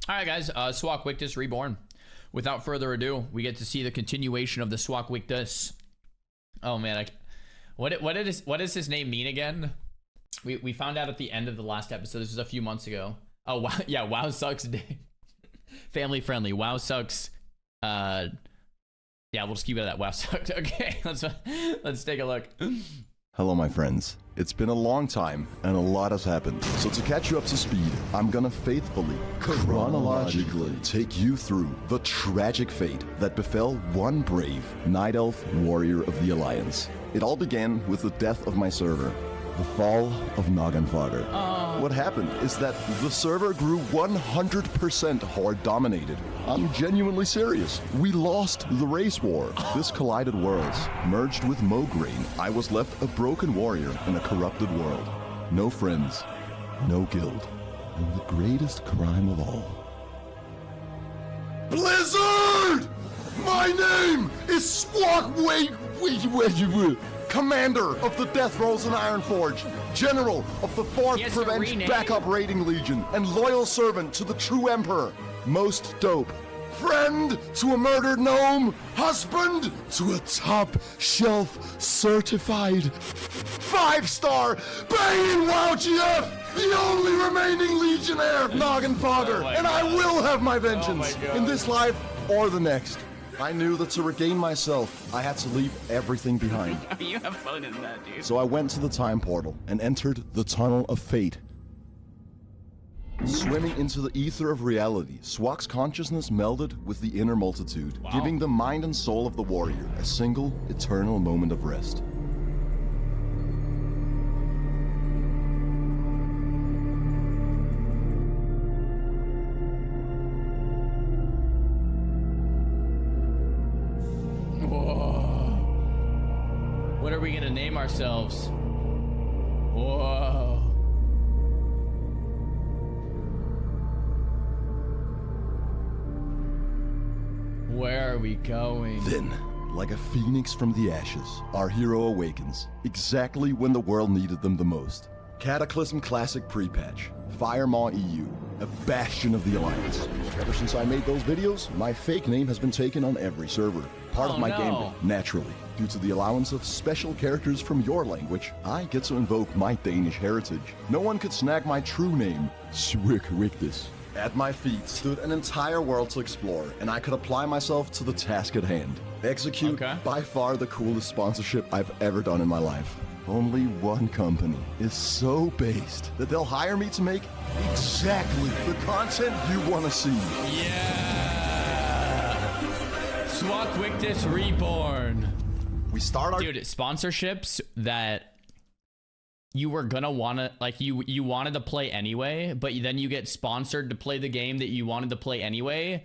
All right, guys, SWOCKWICKDUS Reborn. Without further ado, we get to see the continuation of the SWOCKWICKDUS. Oh man, what does his name mean again? We found out at the end of the last episode. This was a few months ago. Oh wow, yeah, WoW sucks. Family friendly. WoW sucks. Yeah, we'll just keep it at that. WoW sucks. Okay, let's take a look. Hello, my friends. It's been a long time, and a lot has happened. So to catch you up to speed, I'm gonna faithfully, chronologically, take you through the tragic fate that befell one brave Night Elf warrior of the Alliance. It all began with the death of my server, the fall of Nogan. What happened is that the server grew 100% horde dominated. I'm genuinely serious. We lost the race war. This collided worlds. Merged with Mograine, I was left a broken warrior in a corrupted world. No friends, no guild, and the greatest crime of all. Blizzard! My name is SWOCKWICKDUS, Commander of the Death Rolls in Ironforge, General of the 4th Revenge Backup Raiding Legion, and loyal servant to the true Emperor. Most dope. Friend to a murdered gnome, husband to a top-shelf certified 5-star Bane WoW, the only remaining legionnaire of Nogan, and I will have my vengeance in this life or the next. I knew that to regain myself, I had to leave everything behind. You have fun in that, dude. So I went to the time portal and entered the tunnel of fate. Swimming into the ether of reality, SWOCK's consciousness melded with the inner multitude, giving the mind and soul of the warrior a single, eternal moment of rest. What are we gonna name ourselves? Whoa. Where are we going? Then, like a phoenix from the ashes, our hero awakens, exactly when the world needed them the most. Cataclysm Classic Pre-Patch, Firemaw EU, a bastion of the Alliance. Ever since I made those videos, my fake name has been taken on every server. Part of my gambit, naturally. Due to the allowance of special characters from your language, I get to invoke my Danish heritage. No one could snag my true name, SWOCKWICKDUS. At my feet stood an entire world to explore, and I could apply myself to the task at hand. Execute by far the coolest sponsorship I've ever done in my life. Only one company is so based that they'll hire me to make exactly the content you want to see. Yeah! SWOCKWICKDUS Reborn. We start our... Dude, sponsorships that you were gonna wanna, like, you wanted to play anyway, but then you get sponsored to play the game that you wanted to play anyway.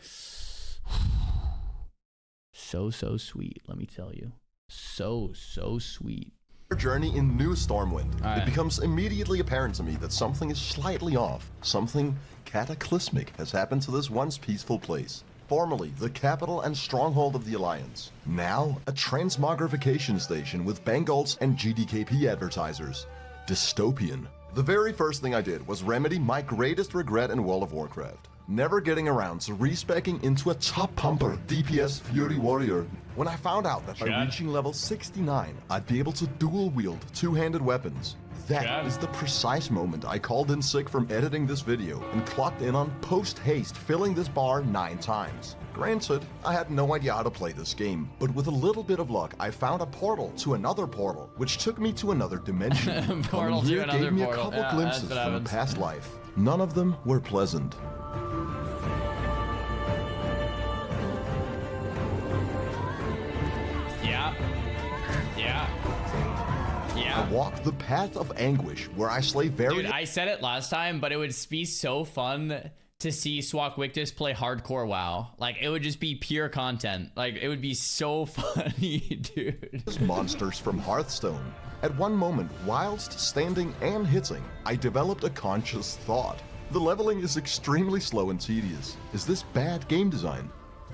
So sweet, let me tell you. So sweet. Journey in New Stormwind, it becomes immediately apparent to me that something is slightly off. Something cataclysmic has happened to this once peaceful place. Formerly the capital and stronghold of the Alliance. Now a transmogrification station with Bengals and GDKP advertisers. Dystopian. The very first thing I did was remedy my greatest regret in World of Warcraft. Never getting around to respecking into a top pumper DPS Fury Warrior. When I found out that by reaching level 69, I'd be able to dual wield two-handed weapons. That is the precise moment I called in sick from editing this video and clocked in on post-haste filling this bar 9 times. Granted, I had no idea how to play this game, but with a little bit of luck, I found a portal to another portal, which took me to another dimension. Portal to another gave me a portal. couple glimpses from a past life. None of them were pleasant. I walk the path of anguish where I slay Dude, I said it last time, but it would be so fun to see SWOCKWICKDUS play hardcore WoW. Like, it would just be pure content. Like, it would be so funny, dude. Monsters from Hearthstone. At one moment, whilst standing and hitting, I developed a conscious thought. The leveling is extremely slow and tedious. Is this bad game design?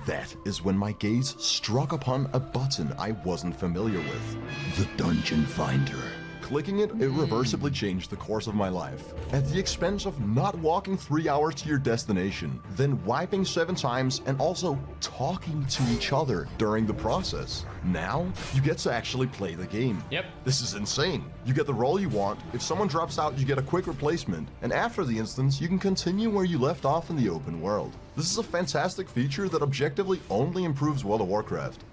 That is when my gaze struck upon a button I wasn't familiar with. The Dungeon Finder. clicking it irreversibly changed the course of my life. At the expense of not walking 3 hours to your destination, then wiping 7 times and also talking to each other during the process. Now, you get to actually play the game. Yep. This is insane. You get the role you want, if someone drops out you get a quick replacement, and after the instance you can continue where you left off in the open world. This is a fantastic feature that objectively only improves World of Warcraft.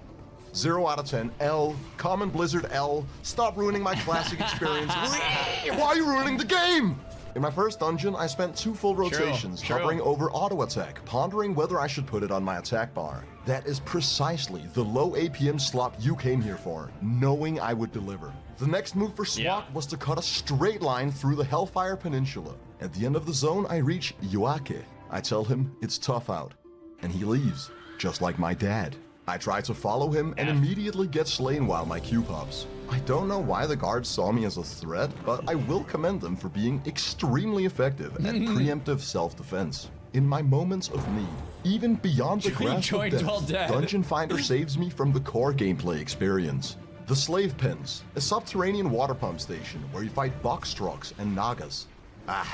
0 out of 10, L, Common Blizzard L, stop ruining my classic experience. Why are you ruining the game? In my first dungeon, I spent 2 full rotations hovering over auto attack, pondering whether I should put it on my attack bar. That is precisely the low APM slop you came here for, knowing I would deliver. The next move for SWOC was to cut a straight line through the Hellfire Peninsula. At the end of the zone, I reach Yuake. I tell him it's tough out, and he leaves, just like my dad. I try to follow him and immediately get slain while my Q pops. I don't know why the guards saw me as a threat, but I will commend them for being extremely effective at preemptive self-defense. In my moments of need, even beyond the grasp of death, Dungeon Finder saves me from the core gameplay experience. The Slave Pens, a subterranean water pump station where you fight box trucks and nagas.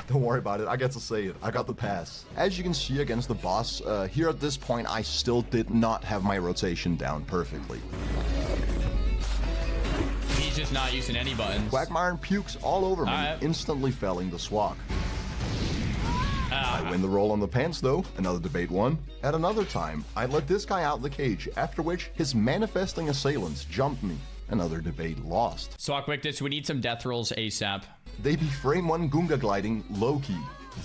Don't worry about it, I get to say it, I got the pass. As you can see against the boss, here at this point I still did not have my rotation down perfectly. He's just not using any buttons. Quagmire pukes all over me, instantly felling the SWOC. I win the roll on the pants though, another debate won. At another time, I let this guy out the cage, after which his manifesting assailants jumped me. Another debate lost. SWOCKWICKDUS, we need some death rolls ASAP. They be frame 1 Gunga gliding low-key,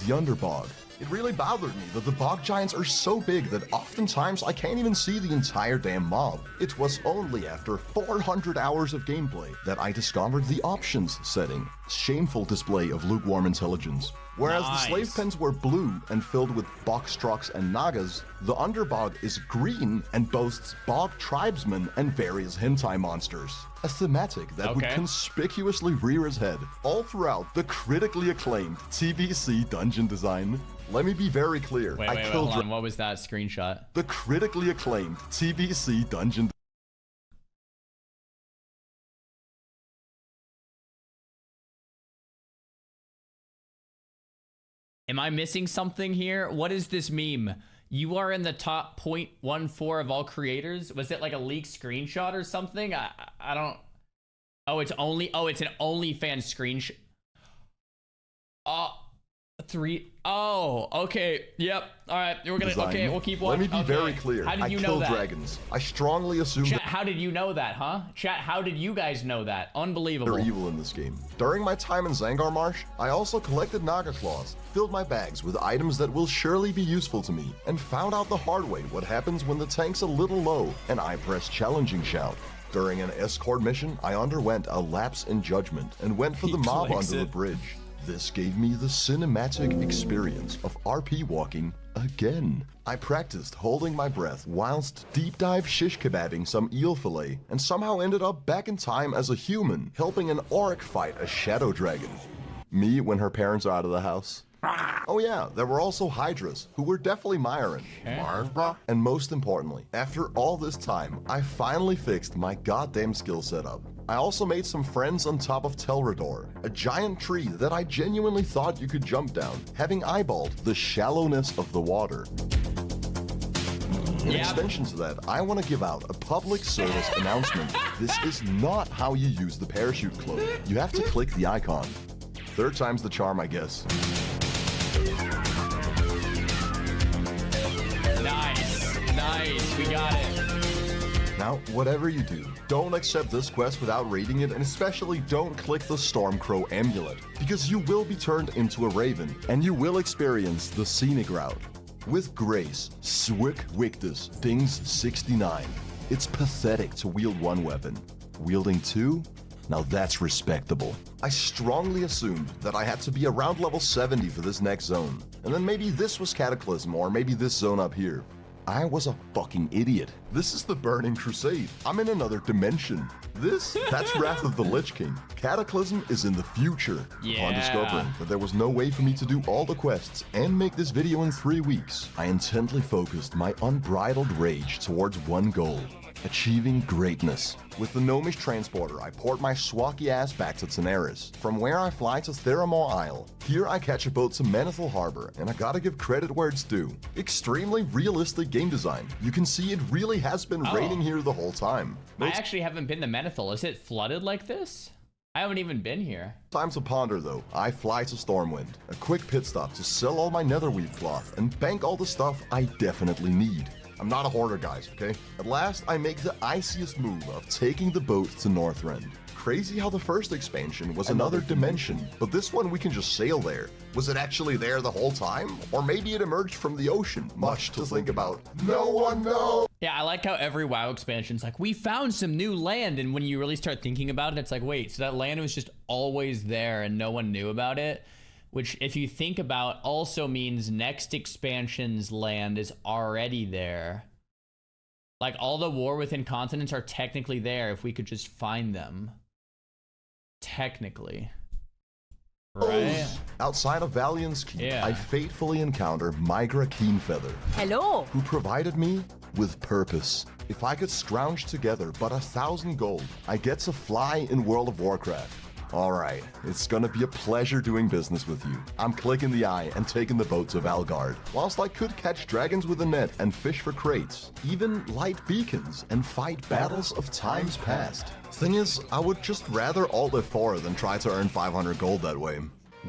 the Underbog. It really bothered me that the bog giants are so big that oftentimes I can't even see the entire damn mob. It was only after 400 hours of gameplay that I discovered the options setting. Shameful display of lukewarm intelligence. Whereas the slave pens were blue and filled with box trucks and nagas, the Underbog is green and boasts bog tribesmen and various hentai monsters. A thematic that would conspicuously rear its head all throughout the critically acclaimed TBC dungeon design. Let me be very clear. Wait, hold on. What was that screenshot? The critically acclaimed TBC dungeon. Am I missing something here? What is this meme? You are in the top 0.14 of all creators? Was it like a leaked screenshot or something? I don't... Oh, it's an OnlyFans screenshot. Oh, okay. Yep. All right. We're gonna. Okay, we'll keep watching. Let me be very clear. How did you I know kill that? Dragons. I strongly assume. Chat, how did you know that, huh? Chat, how did you guys know that? Unbelievable. They're evil in this game. During my time in Zangar Marsh, I also collected Naga claws, filled my bags with items that will surely be useful to me, and found out the hard way what happens when the tank's a little low and I press challenging shout. During an escort mission, I underwent a lapse in judgment and went for the mob under the bridge. This gave me the cinematic experience of RP walking again. I practiced holding my breath whilst deep dive shish kebabbing some eel fillet and somehow ended up back in time as a human, helping an orc fight a shadow dragon. Me when her parents are out of the house. Oh yeah, there were also Hydras, who were definitely Myron. And most importantly, after all this time, I finally fixed my goddamn skill setup. I also made some friends on top of Tel'vir, a giant tree that I genuinely thought you could jump down, having eyeballed the shallowness of the water. In extension to that, I want to give out a public service announcement. This is not how you use the parachute cloak. You have to click the icon. Third time's the charm, I guess. Nice, we got it. Now, whatever you do, don't accept this quest without raiding it, and especially don't click the Stormcrow amulet, because you will be turned into a raven, and you will experience the scenic route. With grace, SWOCKWICKDUS dings 69. It's pathetic to wield one weapon. Wielding two? Now that's respectable. I strongly assumed that I had to be around level 70 for this next zone, and then maybe this was Cataclysm, or maybe this zone up here. I was a fucking idiot. This is the Burning Crusade. I'm in another dimension. That's Wrath of the Lich King. Cataclysm is in the future. Upon discovering that there was no way for me to do all the quests and make this video in 3 weeks, I intently focused my unbridled rage towards one goal: achieving greatness. With the gnomish transporter, I port my swacky ass back to Teneris, from where I fly to Theramore Isle. Here I catch a boat to Menethil Harbor, and I gotta give credit where it's due. Extremely realistic game design. You can see it really has been raining here the whole time. I actually haven't been to Menethil. Is it flooded like this? I haven't even been here. Time to ponder though. I fly to Stormwind, a quick pit stop to sell all my netherweave cloth and bank all the stuff I definitely need. I'm not a hoarder, guys, okay? At last, I make the iciest move of taking the boat to Northrend. Crazy how the first expansion was another dimension, but this one we can just sail there. Was it actually there the whole time? Or maybe it emerged from the ocean? Much to think about. No one knows! Yeah, I like how every WoW expansion's like, we found some new land, and when you really start thinking about it, it's like, wait, so that land was just always there and no one knew about it? Which, if you think about, also means next expansion's land is already there. Like, all the War Within continents are technically there if we could just find them. Technically. Right? Outside of Valiant's Keep, I fatefully encounter Migra Keenfeather. Hello. Who provided me with purpose. If I could scrounge together but 1,000 gold, I get to fly in World of Warcraft. Alright, it's gonna be a pleasure doing business with you. I'm clicking the eye and taking the boat to Valgard. Whilst I could catch dragons with a net and fish for crates, even light beacons and fight battles of times past. Thing is, I would just rather alt F4 than try to earn 500 gold that way.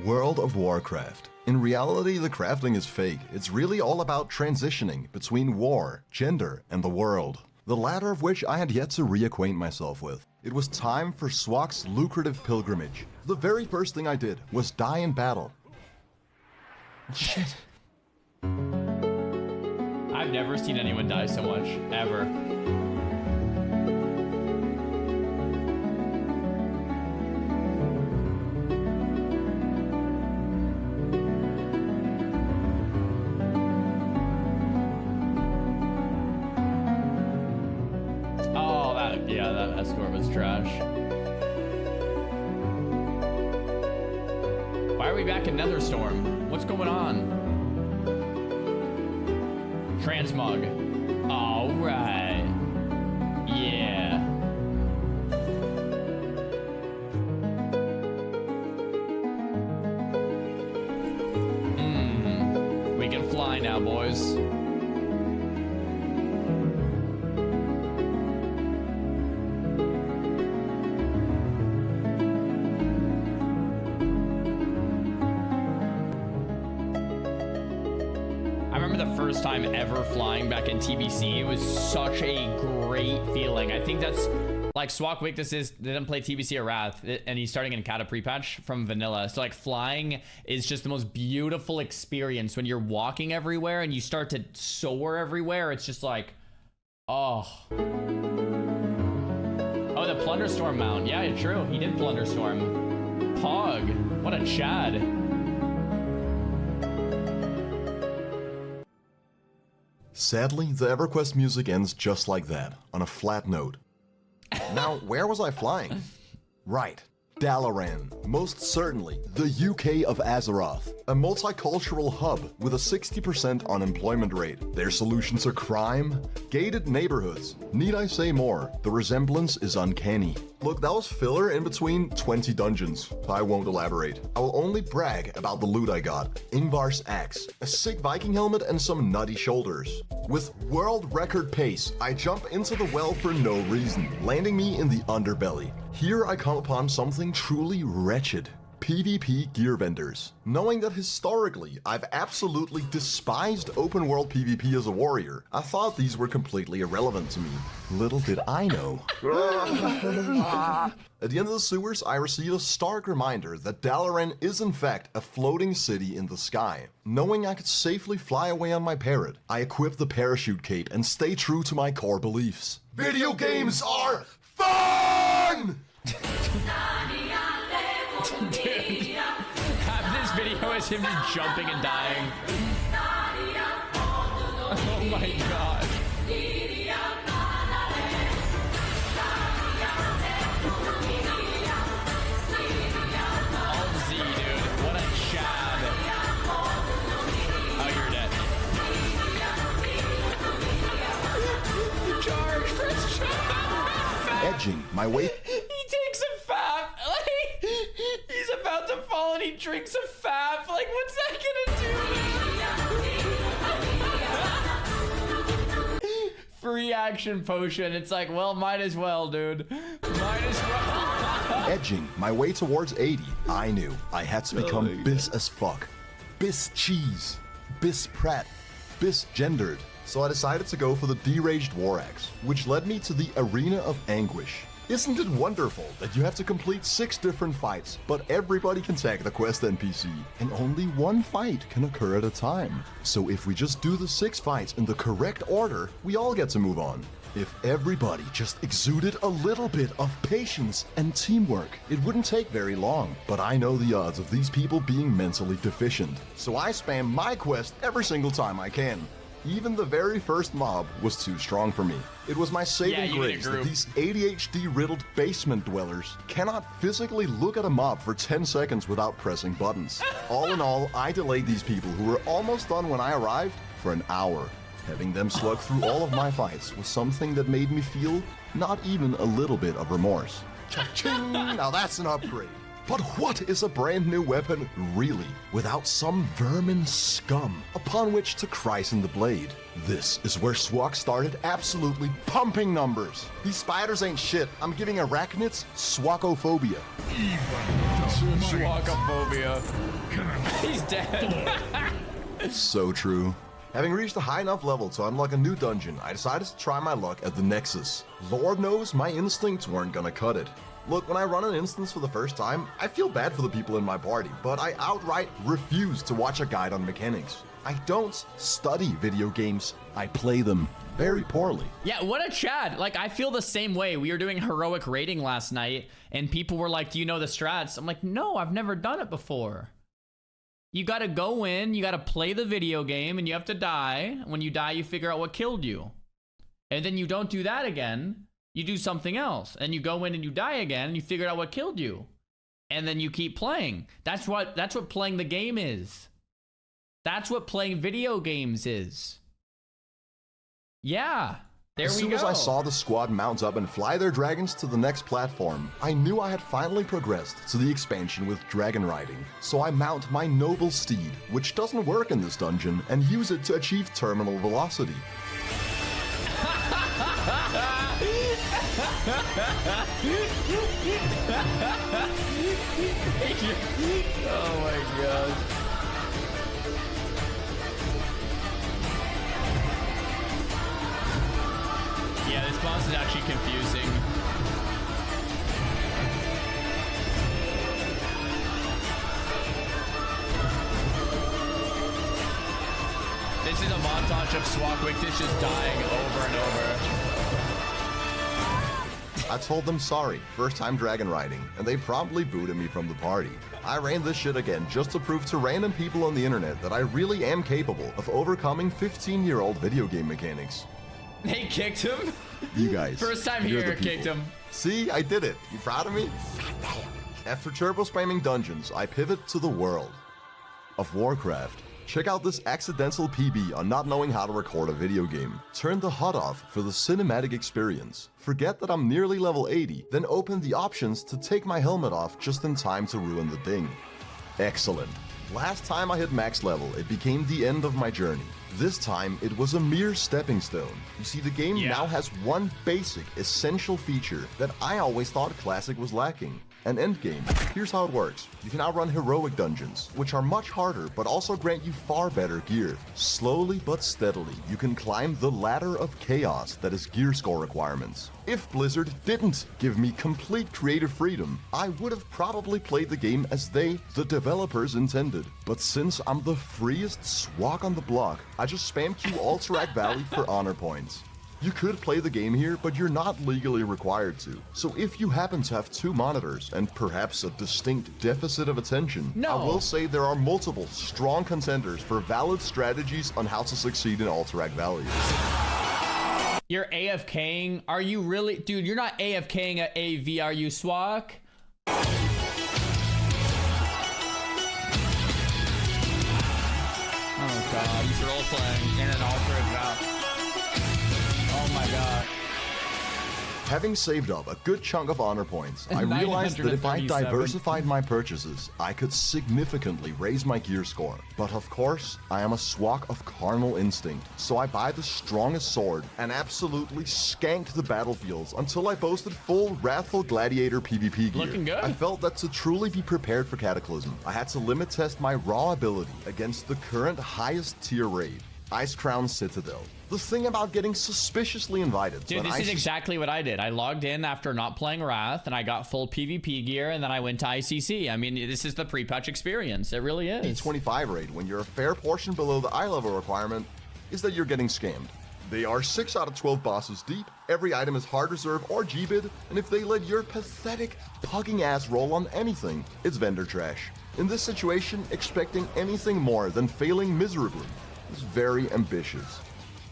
World of Warcraft. In reality, the crafting is fake. It's really all about transitioning between war, gender, and the world. The latter of which I had yet to reacquaint myself with. It was time for SWOCK's lucrative pilgrimage. The very first thing I did was die in battle. Shit. I've never seen anyone die so much, ever. Yeah, that escort was trash. Why are we back in Netherstorm? What's going on? Transmog. All right. Yeah. We can fly now, boys. First time ever flying back in TBC. It was such a great feeling. I think that's like SWOCKWICKDUS didn't play TBC or Wrath, and he's starting in Cata pre-patch from vanilla. So like flying is just the most beautiful experience when you're walking everywhere and you start to soar everywhere. It's just like, oh, the Plunderstorm mount. Yeah, true. He did Plunderstorm. Pog, what a Chad. Sadly, the EverQuest music ends just like that, on a flat note. Now, where was I flying? Right, Dalaran, most certainly the UK of Azeroth, a multicultural hub with a 60% unemployment rate. Their solutions are crime, gated neighborhoods. Need I say more? The resemblance is uncanny. Look, that was filler in between 20 dungeons. I won't elaborate. I will only brag about the loot I got. Ingvar's axe, a sick Viking helmet, and some nutty shoulders. With world record pace, I jump into the well for no reason, landing me in the underbelly. Here I come upon something truly wretched. PvP gear vendors. Knowing that historically, I've absolutely despised open world PvP as a warrior, I thought these were completely irrelevant to me. Little did I know. At the end of the sewers, I received a stark reminder that Dalaran is in fact a floating city in the sky. Knowing I could safely fly away on my parrot, I equip the parachute cape and stay true to my core beliefs. Video games are FUN! Dude, half this video is him just jumping and dying. Oh my god. All Z, dude. What a chad. Oh, you're dead. Charge, first charge. edging my way. He takes a fap. Like, he's about to fall and he drinks a fap. Like, what's that gonna do? Free action potion. It's like, well, might as well, dude. Might as well. Edging my way towards 80, I knew I had to become bis as fuck. Bis cheese. Bis prat. Bis gendered. So I decided to go for the deraged war axe, which led me to the Arena of Anguish. Isn't it wonderful that you have to complete 6 different fights, but everybody can tag the quest NPC, and only one fight can occur at a time? So if we just do the 6 fights in the correct order, we all get to move on. If everybody just exuded a little bit of patience and teamwork, it wouldn't take very long. But I know the odds of these people being mentally deficient, so I spam my quest every single time I can. Even the very first mob was too strong for me. It was my saving grace that these ADHD-riddled basement dwellers cannot physically look at a mob for 10 seconds without pressing buttons. All in all, I delayed these people who were almost done when I arrived for an hour. Having them slug through all of my fights was something that made me feel not even a little bit of remorse. Cha-ching! Now that's an upgrade. But what is a brand new weapon really, without some vermin scum upon which to christen the blade? This is where SWOC started absolutely pumping numbers. These spiders ain't shit. I'm giving arachnids SWOCophobia. SWOCophobia. He's dead. So true. Having reached a high enough level to unlock a new dungeon, I decided to try my luck at the Nexus. Lord knows my instincts weren't gonna cut it. Look, when I run an instance for the first time, I feel bad for the people in my party, but I outright refuse to watch a guide on mechanics. I don't study video games, I play them very poorly. Yeah, what a Chad. Like, I feel the same way. We were doing heroic raiding last night, and people were like, do you know the strats? I'm like, no, I've never done it before. You gotta go in, you gotta play the video game, and you have to die. When you die, you figure out what killed you. And then you don't do that again. You do something else, and you go in and you die again, and you figure out what killed you. And then you keep playing. That's what playing the game is. That's what playing video games is. Yeah, there we go. As soon as I saw the squad mount up and fly their dragons to the next platform, I knew I had finally progressed to the expansion with dragon riding. So I mount my noble steed, which doesn't work in this dungeon, and use it to achieve terminal velocity. Oh my god. Yeah, this boss is actually confusing. This is a montage of SWOCKWICKDUS just dying over and over. I told them sorry, first time dragon riding, and they promptly booted me from the party. I ran this shit again just to prove to random people on the internet that I really am capable of overcoming 15-year-old video game mechanics. They kicked him? You guys. First time here, kicked him. See, I did it. You proud of me? After turbo spamming dungeons, I pivot to the world of Warcraft. Check out this accidental PB on not knowing how to record a video game. Turn the HUD off for the cinematic experience. Forget that I'm nearly level 80, then open the options to take my helmet off just in time to ruin the ding. Excellent. Last time I hit max level, it became the end of my journey. This time, it was a mere stepping stone. You see, the game now has one basic, essential feature that I always thought Classic was lacking. An endgame. Here's how it works. You can now run heroic dungeons, which are much harder but also grant you far better gear. Slowly but steadily, you can climb the ladder of chaos that is gear score requirements. If Blizzard didn't give me complete creative freedom, I would have probably played the game as they, the developers, intended. But since I'm the freest SWOC on the block, I just spam Q Alterac Valley for honor points. You could play the game here, but you're not legally required to. So if you happen to have 2 monitors and perhaps a distinct deficit of attention, I will say there are multiple strong contenders for valid strategies on how to succeed in Alterac Valley. You're AFKing? Are you really? Dude, you're not AFKing at AV, are you, SWOC? Oh god, he's role-playing in an Alterac Valley. Oh my god. Having saved up a good chunk of honor points, I realized that if I 937. diversified my purchases, I could significantly raise my gear score. But of course, I am a swak of carnal instinct, so I buy the strongest sword and absolutely skanked the battlefields until I boasted full Wrathful Gladiator PvP gear. Looking good. I felt that to truly be prepared for Cataclysm, I had to limit test my raw ability against the current highest tier raid, Icecrown Citadel. The thing about getting suspiciously invited to Dude, an this is exactly what I did. I logged in after not playing Wrath, and I got full PvP gear, and then I went to ICC. I mean, this is the pre-patch experience. It really is. 25 raid when you're a fair portion below the eye level requirement is that you're getting scammed. They are 6 out of 12 bosses deep, every item is hard reserve or G-bid, and if they let your pathetic, pugging ass roll on anything, it's vendor trash. In this situation, expecting anything more than failing miserably is very ambitious.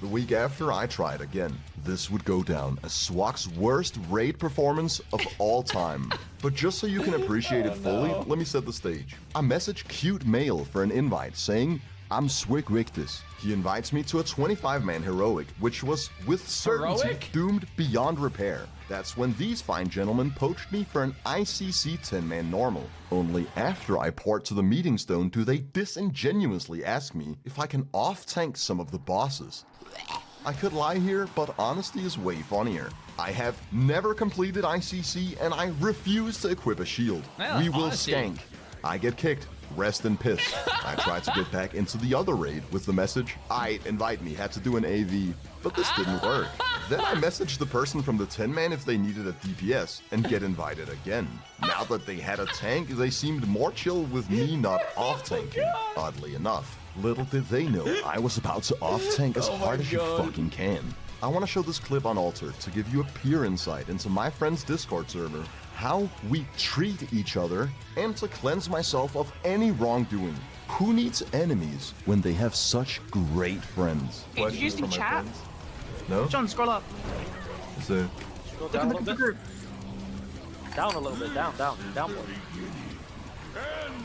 The week after, I tried again. This would go down as SWOCK's worst raid performance of all time. But just so you can appreciate it fully, let me set the stage. I message cute mail for an invite saying, I'm SWOCKWICKDUS. He invites me to a 25-man heroic, which was with certainty Heroic? doomed beyond repair. That's when these fine gentlemen poached me for an ICC 10-man normal. Only after I port to the meeting stone do they disingenuously ask me if I can off-tank some of the bosses. I could lie here, but honesty is way funnier. I have never completed ICC and I refuse to equip a shield. Well, We will honesty. skank. I get kicked. Rest in piss. I tried to get back into the other raid with the message, "Aight, invite me, had to do an AV," but this didn't work. Then I messaged the person from the 10-man if they needed a DPS and get invited again. Now that they had a tank, they seemed more chill with me not off-tanking, oddly enough. Little did they know I was about to off-tank as hard as you fucking can. I want to show this clip on Alter to give you a peer insight into my friend's Discord server, how we treat each other, and to cleanse myself of any wrongdoing. Who needs enemies when they have such great friends? Hey, did you see chat? No? John, scroll up. Is it? Scroll down a little bit. Down a little bit. Down, boy.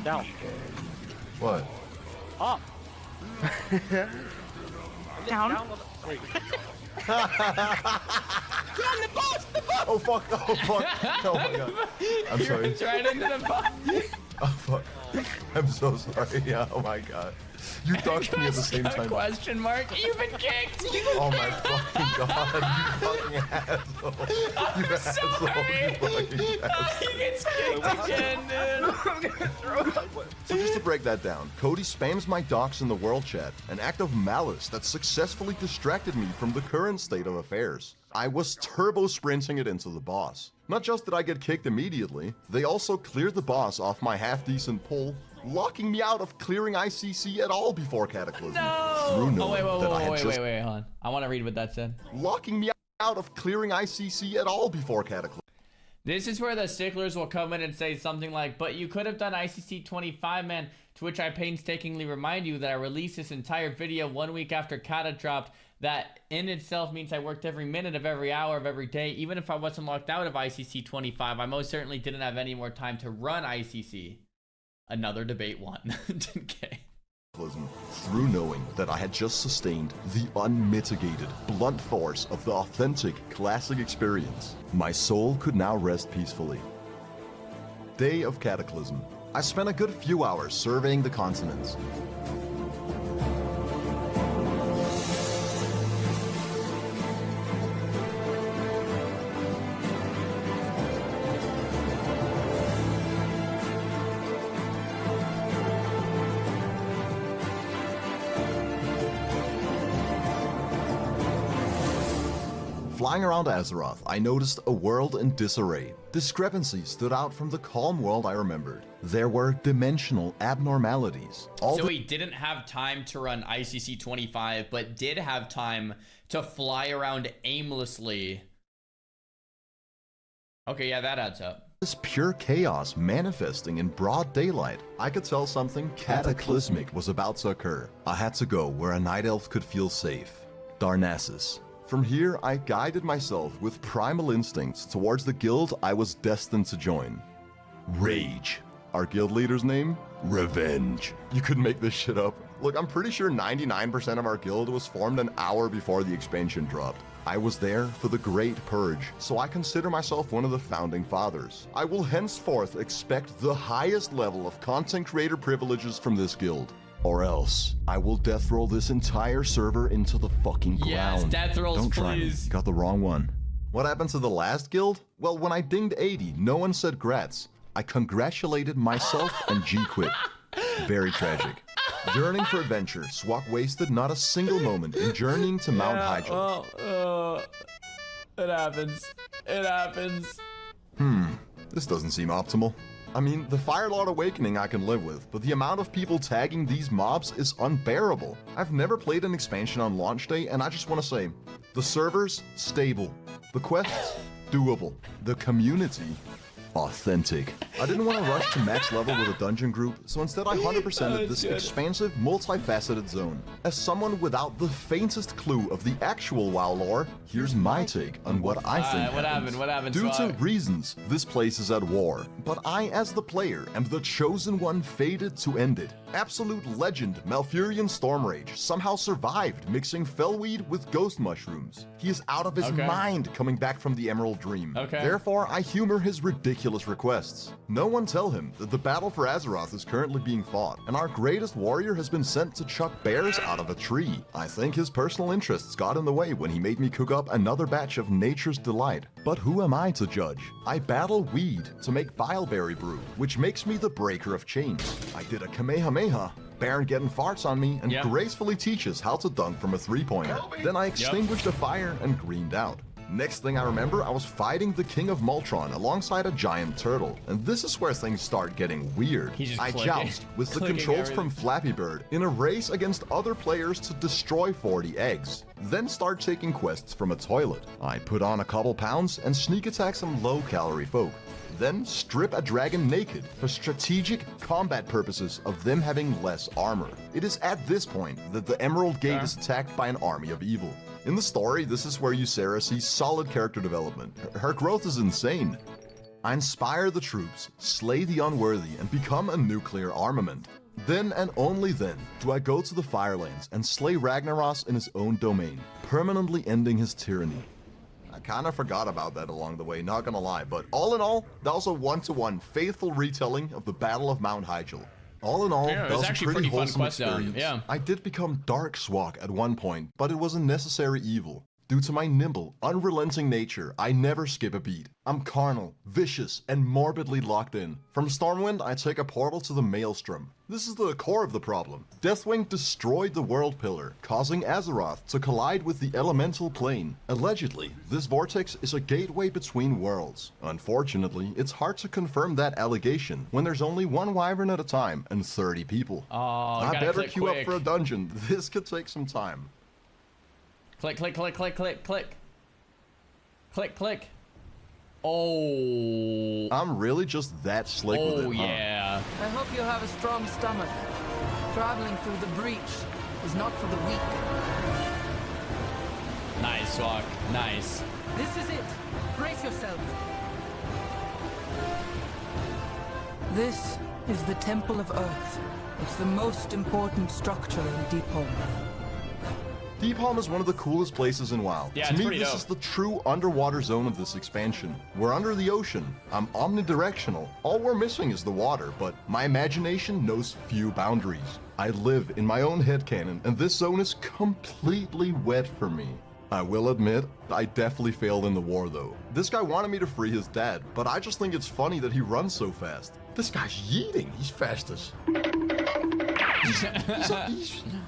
Down. What? Up. Down. Down a little. Wait. Oh fuck, oh fuck. Oh my god. I'm He sorry. runs right into the box. Oh fuck. I'm so sorry. Yeah, oh my god. You talked to me at the same time. Question mark. You've been kicked. Oh my fucking god, you fucking asshole. You asshole, you fucking asshole. He gets kicked again, dude. So just to break that down, Cody spams my docs in the world chat, an act of malice that successfully distracted me from the current state of affairs. I was turbo sprinting it into the boss. Not just did I get kicked immediately, they also cleared the boss off my half-decent pull, locking me out of clearing ICC at all before Cataclysm. No. Through knowing Wait, that I had just hold on. I want to read what that said. locking me out of clearing ICC at all before Cataclysm. This is where the sticklers will come in and say something like, but you could have done ICC 25, man, to which I painstakingly remind you that I released this entire video 1 week after Kata dropped. That in itself means I worked every minute of every hour of every day. Even if I wasn't locked out of ICC 25, I most certainly didn't have any more time to run ICC. Another debate won. Okay. Through knowing that I had just sustained the unmitigated, blunt force of the authentic classic experience, my soul could now rest peacefully. Day of Cataclysm. I spent a good few hours surveying the continents. Flying around Azeroth, I noticed a world in disarray. Discrepancies stood out from the calm world I remembered. There were dimensional abnormalities. So he didn't have time to run ICC 25, but did have time to fly around aimlessly. Okay, yeah, that adds up. This pure chaos manifesting in broad daylight. I could tell something cataclysmic was about to occur. I had to go where a night elf could feel safe. Darnassus. From here, I guided myself with primal instincts towards the guild I was destined to join. Rage. Our guild leader's name? Revenge. You could make this shit up. Look, I'm pretty sure 99% of our guild was formed an hour before the expansion dropped. I was there for the Great Purge, so I consider myself one of the founding fathers. I will henceforth expect the highest level of content creator privileges from this guild. Or else, I will death roll this entire server into the fucking ground. Yes, death rolls, Don't try please. me. Got the wrong one. What happened to the last guild? Well, when I dinged 80, no one said grats. I congratulated myself and G-quit. Very tragic. Yearning for adventure, SWOCK wasted not a single moment in journeying to Mount Hyjal. Well, it happens. It happens. This doesn't seem optimal. I mean, the Firelord Awakening I can live with, but the amount of people tagging these mobs is unbearable. I've never played an expansion on launch day, and I just want to say, the servers, stable. The quests, doable. The community, authentic. I didn't want to rush to max level with a dungeon group, so instead I 100%ed this expansive, multifaceted zone. As someone without the faintest clue of the actual WoW lore, here's my take on what I think What happens. happened? Due to Swag? reasons, this place is at war, but I, as the player, am the chosen one fated to end it. Absolute legend Malfurion Stormrage somehow survived mixing fellweed with ghost mushrooms. He is out of his mind coming back from the Emerald Dream. Therefore, I humor his ridiculous requests. No one tell him that the battle for Azeroth is currently being fought, and our greatest warrior has been sent to chuck bears out of a tree. I think his personal interests got in the way when he made me cook up another batch of nature's delight. But who am I to judge? I battle weed to make bileberry brew, which makes me the breaker of chains. I did a Kamehameha, Baron getting farts on me, and gracefully teaches how to dunk from a three-pointer. Then I extinguished a fire and greened out. Next thing I remember, I was fighting the King of Moltron alongside a giant turtle. And this is where things start getting weird. I joust with the controls from Flappy Bird in a race against other players to destroy 40 eggs. Then start taking quests from a toilet. I put on a couple pounds and sneak attack some low-calorie folk. Then strip a dragon naked for strategic combat purposes of them having less armor. It is at this point that the Emerald Gate is attacked by an army of evil. In the story, this is where Ysera sees solid character development. Her growth is insane. I inspire the troops, slay the unworthy, and become a nuclear armament. Then and only then do I go to the Firelands and slay Ragnaros in his own domain, permanently ending his tyranny. I kinda forgot about that along the way, not gonna lie, but all in all, that was a one-to-one faithful retelling of the Battle of Mount Hyjal. All in all, that was a pretty wholesome experience. I did become Dark SWOCK at one point, but it was a necessary evil. Due to my nimble, unrelenting nature, I never skip a beat. I'm carnal, vicious, and morbidly locked in. From Stormwind, I take a portal to the Maelstrom. This is the core of the problem. Deathwing destroyed the World Pillar, causing Azeroth to collide with the elemental plane. Allegedly, this vortex is a gateway between worlds. Unfortunately, it's hard to confirm that allegation when there's only one wyvern at a time and 30 people. I better queue up for a dungeon. This could take some time. Click, click, click, click, click, click. Click, click. Oh. I'm really just that slick with it, Oh, yeah. I hope you have a strong stomach. Traveling through the breach is not for the weak. Nice, SWOCK. Nice. This is it. Brace yourself. This is the Temple of Earth. It's the most important structure in Deepholm. Deepholm is one of the coolest places in WoW. Yeah, to me, pretty this dope. is the true underwater zone of this expansion. We're under the ocean. I'm omnidirectional. All we're missing is the water, but my imagination knows few boundaries. I live in my own headcanon, and this zone is completely wet for me. I will admit, I definitely failed in the war though. This guy wanted me to free his dad, but I just think it's funny that he runs so fast. This guy's yeeting. He's fastest.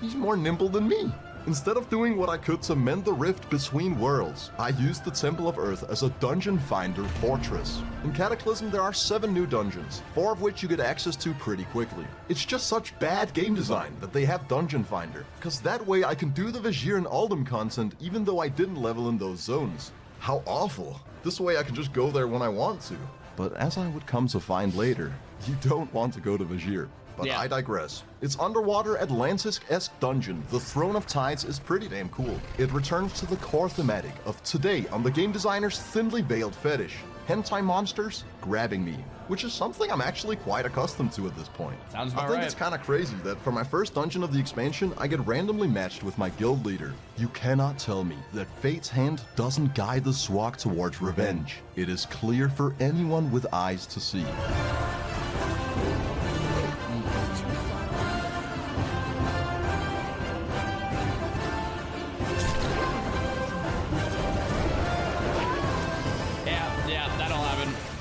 He's more nimble than me. Instead of doing what I could to mend the rift between worlds, I used the Temple of Earth as a dungeon finder fortress. In Cataclysm, there are 7 new dungeons, 4 of which you get access to pretty quickly. It's just such bad game design that they have Dungeon Finder, cause that way I can do the Vashj'ir and Uldum content even though I didn't level in those zones. How awful. This way I can just go there when I want to. But as I would come to find later, you don't want to go to Vashj'ir. but Yeah. I digress. Its underwater Atlantis-esque dungeon, the Throne of Tides, is pretty damn cool. It returns to the core thematic of today on the game designer's thinly veiled fetish. Hentai monsters grabbing me, which is something I'm actually quite accustomed to at this point. Sounds I about think right. it's kind of crazy that for my first dungeon of the expansion, I get randomly matched with my guild leader. You cannot tell me that fate's hand doesn't guide the SWOC towards revenge. It is clear for anyone with eyes to see.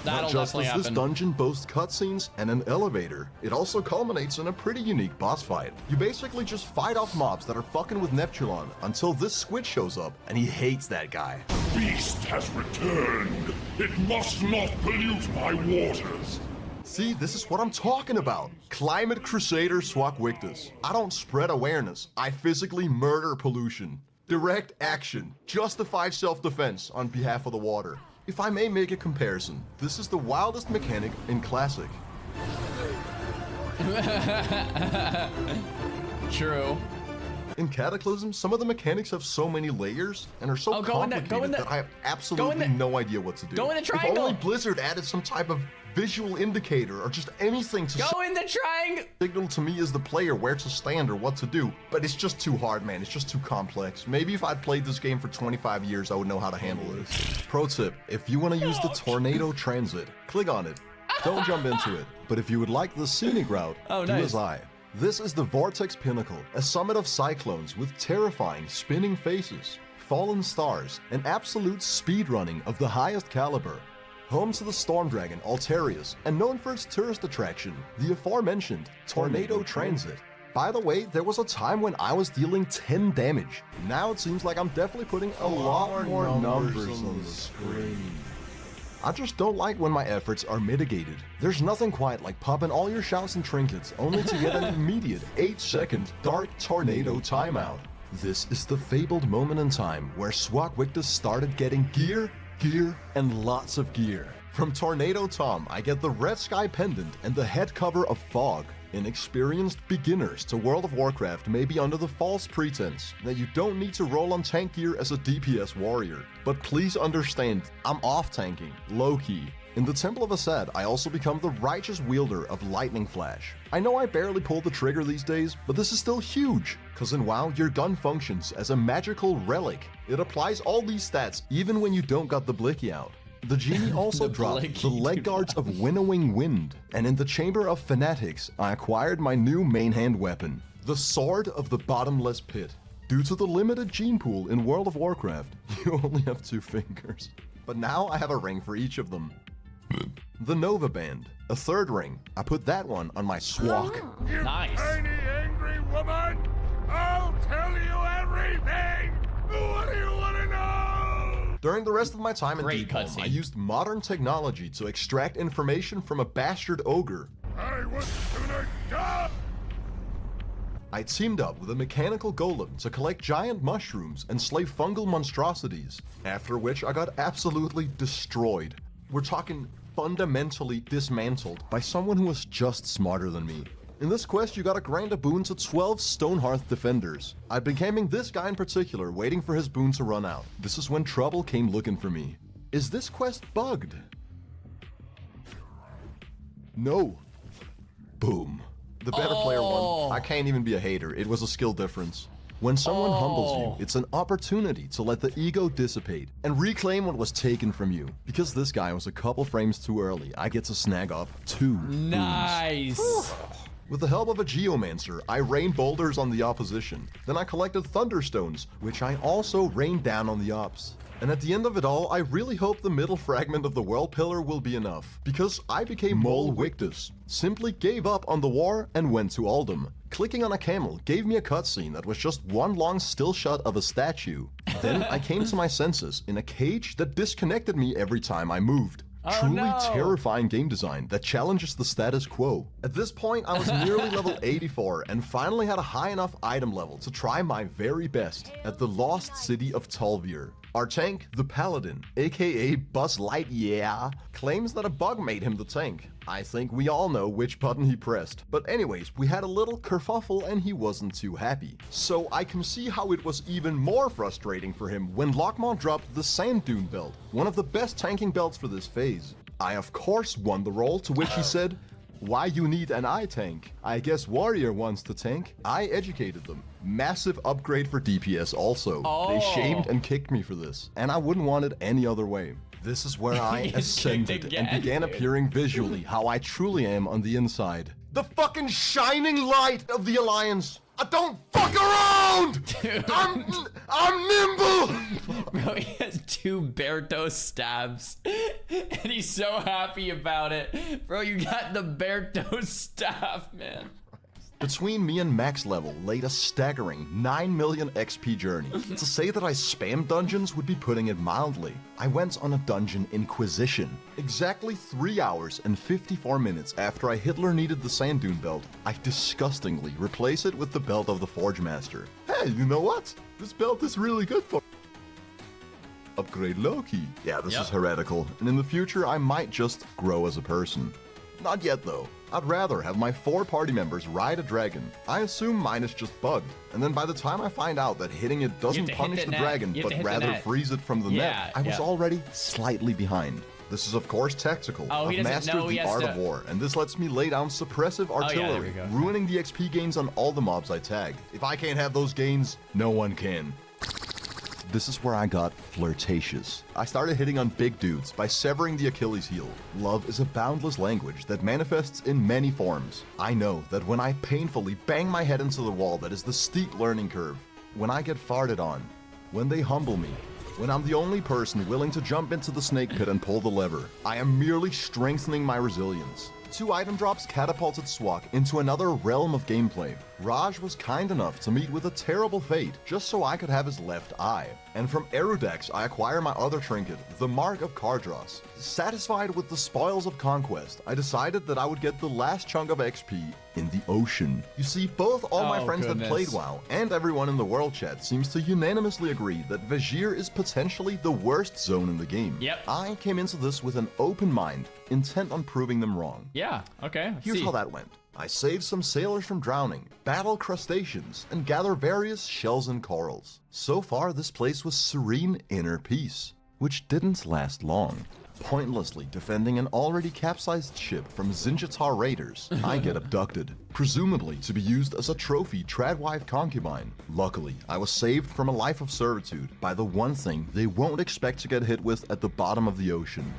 That'll Not just definitely does this happen. dungeon boast cutscenes and an elevator, it also culminates in a pretty unique boss fight. You basically just fight off mobs that are fucking with Neptulon until this squid shows up, and he hates that guy. Beast has returned. It must not pollute my waters. See, this is what I'm talking about. Climate Crusader SWOCKWICKDUS. I don't spread awareness, I physically murder pollution. Direct action, justified self-defense on behalf of the water. If I may make a comparison, this is the wildest mechanic in Classic. True. In Cataclysm, some of the mechanics have so many layers and are so complicated that I have absolutely no idea what to do. Go in the If triangle. only Blizzard added some type of visual indicator or just anything to Go in the triangle. signal to me as the player where to stand or what to do, but it's just too hard, man. It's just too complex. Maybe if I'd played this game for 25 years, I would know how to handle this. Pro tip, if you want to use the tornado transit, click on it. Don't jump into it. But if you would like the scenic route, Oh, do nice. as I. This is the Vortex Pinnacle, a summit of cyclones with terrifying spinning faces, fallen stars, and absolute speedrunning of the highest caliber. Home to the storm dragon Altarius, and known for its tourist attraction, the aforementioned Tornado Transit. By the way, there was a time when I was dealing 10 damage. Now it seems like I'm definitely putting a lot more numbers on the screen. I just don't like when my efforts are mitigated. There's nothing quite like popping all your shouts and trinkets only to get an immediate 8-second Dark Tornado timeout. This is the fabled moment in time where SWOCKWICKDUS started getting gear, and lots of gear. From Tornado Tom, I get the Red Sky Pendant and the head cover of Fog. Inexperienced beginners to World of Warcraft may be under the false pretense that you don't need to roll on tank gear as a DPS warrior. But please understand, I'm off-tanking, low-key. In the Temple of Assad, I also become the righteous wielder of Lightning Flash. I know I barely pull the trigger these days, but this is still huge, cause in WoW, your gun functions as a magical relic. It applies all these stats even when you don't got the Blicky out. The genie also dropped the leg guards of Winnowing Wind, and in the Chamber of Fanatics, I acquired my new main hand weapon, the Sword of the Bottomless Pit. Due to the limited gene pool in World of Warcraft, you only have 2 fingers. But now I have a ring for each of them. The Nova Band, a 3rd ring. I put that one on my SWOC. Nice. Tiny angry woman, I'll tell you everything. What do you want to know? During the rest of my time in Great deepholm, cutscene. I used modern technology to extract information from a bastard ogre. I would sooner die. I teamed up with a mechanical golem to collect giant mushrooms and slay fungal monstrosities, after which I got absolutely destroyed. We're talking fundamentally dismantled by someone who was just smarter than me. In this quest, you gotta grant a boon to 12 Stonehearth defenders. I've been camping this guy in particular, waiting for his boon to run out. This is when trouble came looking for me. Is this quest bugged? No. Boom. The better player won. I can't even be a hater. It was a skill difference. When someone humbles you, it's an opportunity to let the ego dissipate and reclaim what was taken from you. Because this guy was a couple frames too early, I get to snag up 2 boons. Nice. With the help of a geomancer, I rained boulders on the opposition. Then I collected thunderstones, which I also rained down on the ops. And at the end of it all, I really hope the middle fragment of the world pillar will be enough, because I became WoWWICKDUS, simply gave up on the war and went to Uldum. Clicking on a camel gave me a cutscene that was just one long still shot of a statue. Then I came to my senses in a cage that disconnected me every time I moved. Truly terrifying game design that challenges the status quo. At this point, I was nearly level 84 and finally had a high enough item level to try my very best at the lost city of tol'vir. Our tank, the Paladin, aka Buzz Lightyear, claims that a bug made him the tank. I think we all know which button he pressed. But anyways, we had a little kerfuffle and he wasn't too happy. So I can see how it was even more frustrating for him when Lockmaw dropped the Sand Dune belt, one of the best tanking belts for this phase. I of course won the role, to which he said, "Why you need an eye tank? I guess Warrior wants to tank." I educated them. Massive upgrade for DPS also. They shamed and kicked me for this, and I wouldn't want it any other way. This is where I ascended and began appearing visually how I truly am on the inside. The fucking shining light of the Alliance! I don't fuck around! Dude. I'm nimble! Bro, he has 2 Berto stabs, and he's so happy about it. Bro, you got the Berto staff, man. Between me and max level laid a staggering 9 million XP journey. To say that I spammed dungeons would be putting it mildly. I went on a dungeon Inquisition. Exactly 3 hours and 54 minutes after I Hitler needed the Sand Dune belt, I disgustingly replace it with the belt of the Forge Master. Hey, you know what? This belt is really good for upgrade Loki. Yeah, this is heretical, and in the future I might just grow as a person. Not yet though. I'd rather have my 4 party members ride a dragon. I assume mine is just bugged, and then by the time I find out that hitting it doesn't punish the dragon, but rather frees it from the net, I was already slightly behind. This is of course tactical. I've mastered the art of war, and this lets me lay down suppressive artillery, ruining the XP gains on all the mobs I tag. If I can't have those gains, no one can. This is where I got flirtatious. I started hitting on big dudes by severing the Achilles heel. Love is a boundless language that manifests in many forms. I know that when I painfully bang my head into the wall that is the steep learning curve, when I get farted on, when they humble me, when I'm the only person willing to jump into the snake pit and pull the lever, I am merely strengthening my resilience. 2 item drops catapulted SWOCK into another realm of gameplay. Raj was kind enough to meet with a terrible fate just so I could have his left eye. And from Erudex I acquire my other trinket, the Mark of Kardros. Satisfied with the spoils of conquest, I decided that I would get the last chunk of XP in the ocean. You see, both all my friends that played WoW and everyone in the world chat seems to unanimously agree that Vashj'ir is potentially the worst zone in the game. I came into this with an open mind, intent on proving them wrong. Here's how that went. I saved some sailors from drowning, battle crustaceans, and gather various shells and corals. So far, this place was serene inner peace, which didn't last long. Pointlessly defending an already capsized ship from Zinjatar raiders, I get abducted, presumably to be used as a trophy tradwife concubine. Luckily, I was saved from a life of servitude by the one thing they won't expect to get hit with at the bottom of the ocean.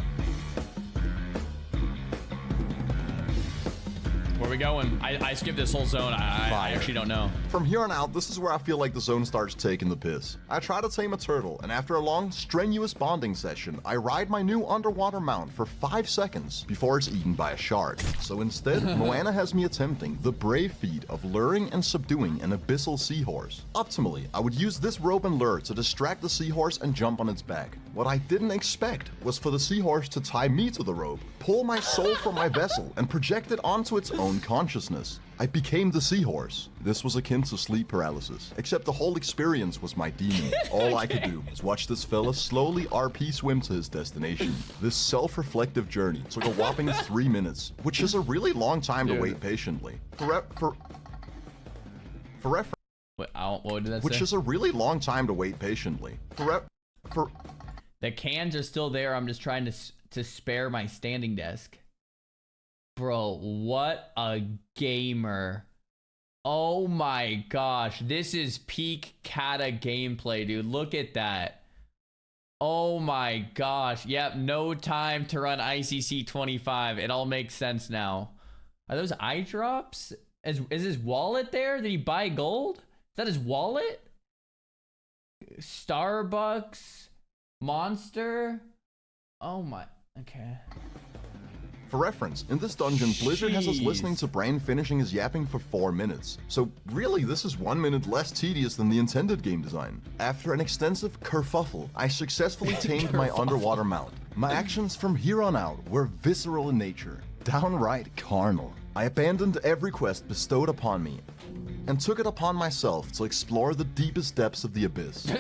Where we going? I skipped this whole zone. I actually don't know. From here on out, this is where I feel like the zone starts taking the piss. I try to tame a turtle, and after a long, strenuous bonding session, I ride my new underwater mount for 5 seconds before it's eaten by a shark. So instead, Moana has me attempting the brave feat of luring and subduing an abyssal seahorse. Optimally, I would use this rope and lure to distract the seahorse and jump on its back. What I didn't expect was for the seahorse to tie me to the rope, pull my soul from my vessel, and project it onto its own consciousness. I became the seahorse. This was akin to sleep paralysis, except the whole experience was my demon. All I could do was watch this fella slowly RP swim to his destination. This self-reflective journey took a whopping 3 minutes, which is a really long time to wait patiently. For reference, what did that which say? is a really long time to wait patiently. The cans are still there. I'm just trying to spare my standing desk. Bro, what a gamer. Oh my gosh. This is peak Kata gameplay, dude. Look at that. Oh my gosh. Yep, no time to run ICC 25. It all makes sense now. Are those eye drops? Is his wallet there? Did he buy gold? Is that his wallet? Starbucks? Monster? Oh my... Okay. For reference, in this dungeon, Blizzard has us listening to Brain finishing his yapping for 4 minutes. So really, this is 1 minute less tedious than the intended game design. After an extensive kerfuffle, I successfully tamed my underwater mount. My actions from here on out were visceral in nature, downright carnal. I abandoned every quest bestowed upon me, and took it upon myself to explore the deepest depths of the abyss.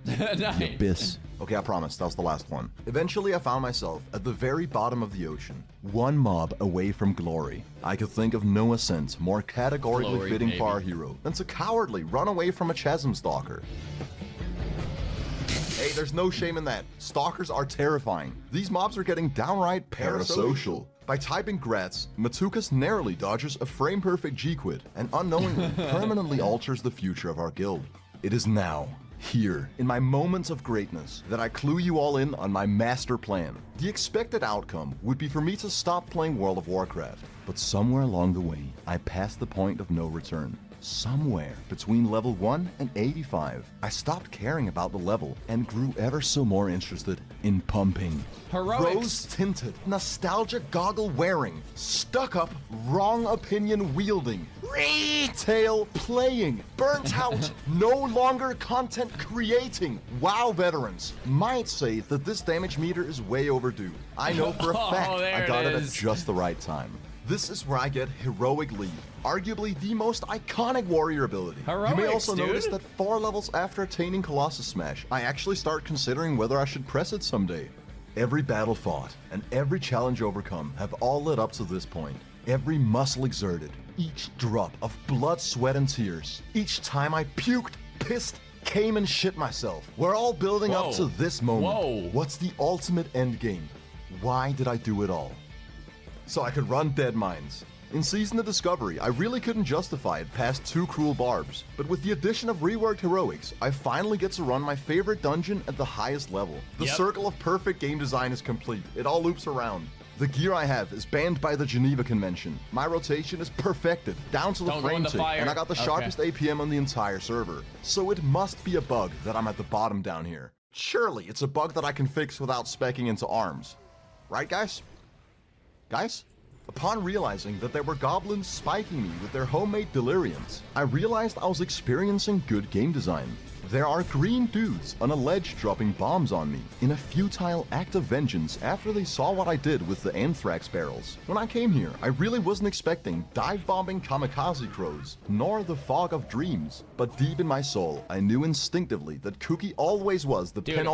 Nice. Abyss. Okay, I promise, that was the last one. Eventually, I found myself at the very bottom of the ocean, one mob away from glory. I could think of no ascent more categorically Glory, fitting maybe. for our hero than to cowardly run away from a chasm stalker. Hey, there's no shame in that. Stalkers are terrifying. These mobs are getting downright parasocial. By typing grats, Matukas narrowly dodges a frame-perfect G-Quit and unknowingly permanently alters the future of our guild. It is now, here, in my moments of greatness, that I clue you all in on my master plan. The expected outcome would be for me to stop playing World of Warcraft, but somewhere along the way, I passed the point of no return. Somewhere between level 1 and 85, I stopped caring about the level and grew ever so more interested in pumping. Heroics. Rose-tinted, nostalgia goggle-wearing, stuck-up, wrong opinion wielding, retail playing, burnt out, no longer content creating WoW veterans might say that this damage meter is way overdue. I know for a fact I got it at just the right time. This is where I get Heroic Lead, arguably the most iconic warrior ability. You may Heroics, also dude. notice that 4 levels after attaining Colossus Smash, I actually start considering whether I should press it someday. Every battle fought and every challenge overcome have all led up to this point. Every muscle exerted, each drop of blood, sweat, and tears, each time I puked, pissed, came and shit myself. We're all building up to this moment. Whoa. What's the ultimate end game? Why did I do it all? So I could run dead mines. In Season of Discovery, I really couldn't justify it past 2 cruel barbs, but with the addition of reworked heroics, I finally get to run my favorite dungeon at the highest level. The Yep. circle of perfect game design is complete. It all loops around. The gear I have is banned by the Geneva Convention. My rotation is perfected, down to the Don't ruin frame the tick, fire. and I got the Okay. sharpest APM on the entire server. So it must be a bug that I'm at the bottom down here. Surely it's a bug that I can fix without speccing into arms. Right, guys? Guys? Upon realizing that there were goblins spiking me with their homemade deliriums, I realized I was experiencing good game design. There are green dudes on a ledge dropping bombs on me in a futile act of vengeance after they saw what I did with the anthrax barrels. When I came here, I really wasn't expecting dive-bombing kamikaze crows, nor the fog of dreams. But deep in my soul, I knew instinctively that Cookie always was the Dude,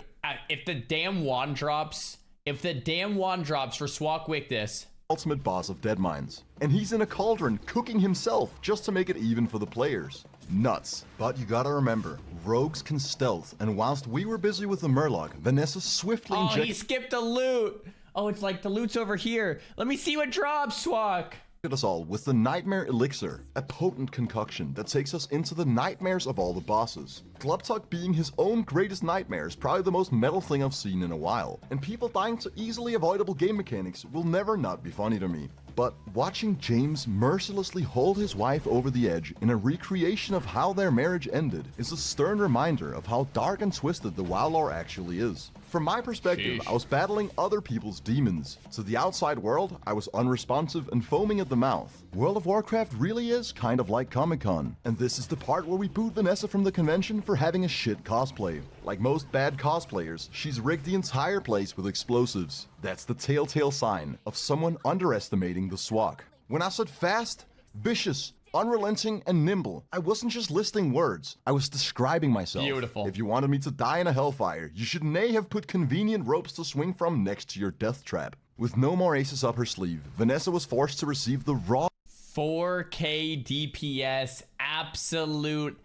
if the damn wand drops for SWOCKWICKDUS, ultimate boss of dead mines. And he's in a cauldron cooking himself just to make it even for the players. Nuts. But you gotta remember, rogues can stealth, and whilst we were busy with the Murloc, Vanessa swiftly oh, he injected skipped the loot. Oh, it's like the loot's over here. Let me see what drops, Swak. us all with the Nightmare Elixir, a potent concoction that takes us into the nightmares of all the bosses. Glubtuck being his own greatest nightmare is probably the most metal thing I've seen in a while, and people dying to easily avoidable game mechanics will never not be funny to me. But watching James mercilessly hold his wife over the edge in a recreation of how their marriage ended is a stern reminder of how dark and twisted the WoW lore actually is. From my perspective, Sheesh. I was battling other people's demons. To the outside world, I was unresponsive and foaming at the mouth. World of Warcraft really is kind of like Comic-Con, and this is the part where we boot Vanessa from the convention for having a shit cosplay. Like most bad cosplayers, she's rigged the entire place with explosives. That's the telltale sign of someone underestimating the SWOC. When I said fast, vicious, unrelenting, and nimble, I wasn't just listing words, I was describing myself. Beautiful. If you wanted me to die in a hellfire, you should have put convenient ropes to swing from next to your death trap. With no more aces up her sleeve, Vanessa was forced to receive the raw 4K DPS, absolute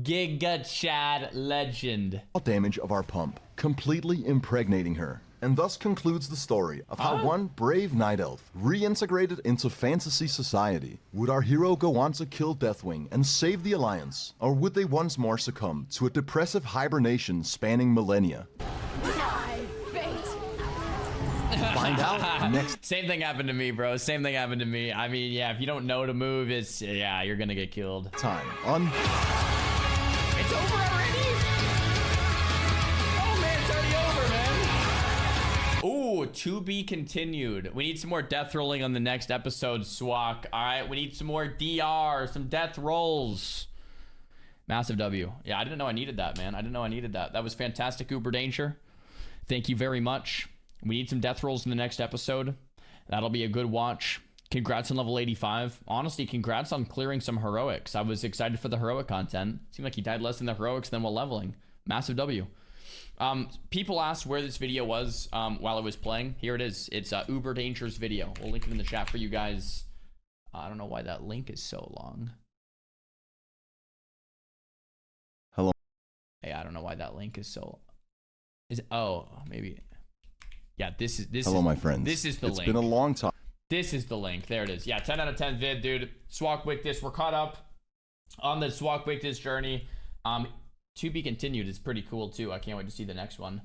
Giga Chad legend. damage of our pump, completely impregnating her. And thus concludes the story of how one brave night elf reintegrated into fantasy society. Would our hero go on to kill Deathwing and save the Alliance? Or would they once more succumb to a depressive hibernation spanning millennia? Find out next Same thing happened to me, bro. Same thing happened to me. I mean, yeah, if you don't know to move, you're gonna get killed. time on It's over already? Oh man, it's already over, man. Ooh, to be continued. We need some more death rolling on the next episode, SWOC. All right, we need some more DR, some death rolls. Massive W. Yeah, I didn't know I needed that, man. I didn't know I needed that. That was fantastic, Uber Danger. Thank you very much. We need some death rolls in the next episode. That'll be a good watch. Congrats on level 85. Honestly, congrats on clearing some heroics. I was excited for the heroic content. Seemed like he died less in the heroics than while leveling. Massive W. People asked where this video was while it was playing. Here it is. It's Uber Danger's video. We'll link it in the chat for you guys. I don't know why that link is so long. Hello. Hey, I don't know why that link is so. Oh, maybe. Yeah, this is Hello, my friends. This is the link. It's been a long time. This is the link. There it is. Yeah, 10 out of 10 vid, dude. SWOCKWICKDUS. We're caught up on the SWOCKWICKDUS journey. To be continued is pretty cool too. I can't wait to see the next one.